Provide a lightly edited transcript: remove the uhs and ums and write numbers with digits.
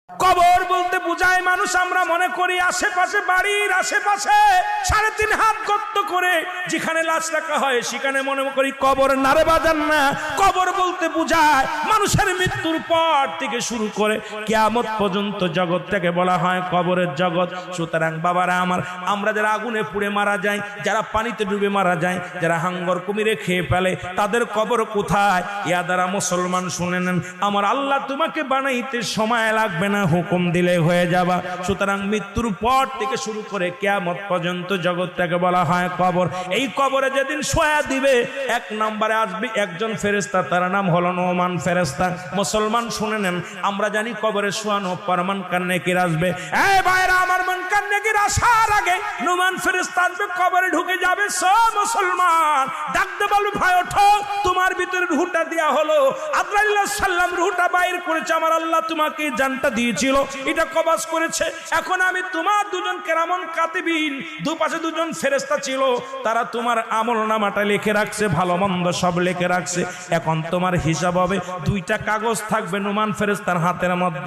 কবর বলতে বুঝায় মানুষ আমরা মনে করি আশেপাশে, বাড়ির আশেপাশে 3.5 হাত গর্ত করে যেখানে লাশ রাখা হয় সেখানে মনে করি কবর। নারে বাজান না, কবর বলতে বুঝায় মানুষের মৃত্যুর পর থেকে শুরু করে কিয়ামত পর্যন্ত জগৎটাকে বলা হয় কবরের জগৎ। সুতরাং বাবারা আমার, আমরা যারা আগুনে পুড়ে মারা যায়, যারা পানিতে ডুবে মারা যায়, যারা হাঙ্গর কুমিরে খেয়ে ফেলে, তাদের কবর কোথায়? ইয়া দ্বারা মুসলমান শুনে নেন, আমার আল্লাহ তোমাকে বানাইতে সময় লাগবে না, হুকুম দিলে হয়ে যাবা। সুতরাং মৃত্যুর পর থেকে শুরু করে কিয়ামত পর্যন্ত জগৎটাকে বলা হয় কবর। এই কবরে যেদিন শোয়া দিবে, 1 নম্বরে আসবে একজন ফেরেশতা, তার নাম হলো নোমান ফেরেশতা। মুসলমান শুনে নেন, আমরা জানি কবরে শোয়ানো পর মুনকার নেকির আসবে। এই ভাইরা আমার, মুনকার নেকির আসার আগে নোমান ফেরেশতা আসবে, কবরে ঢুকে যাবে। সব মুসলমান ডাকতে বলবে, ভাই ওঠো, তোমার ভিতরে রূহটা দেয়া হলো। আজরাইল আলাইহিস সালাম রূহটা বাইর করেছে, আমার আল্লাহ তোমাকে জানটা দিয়েছিল, এটা কবজ করেছে। এখন আমি তোমার দুজন কেরামন কাতিবিন, দুপাশে দুজন ফেরেশতা ছিল, তারা তোমার আমলনামাটা লিখে রাখছে, ভালো মন্দ সব লিখে রাখছে। এখন তোমার হিসাব হবে, 2টা কাগজ থাকবে নোমান ফেরেশতার হাতের মধ্যে।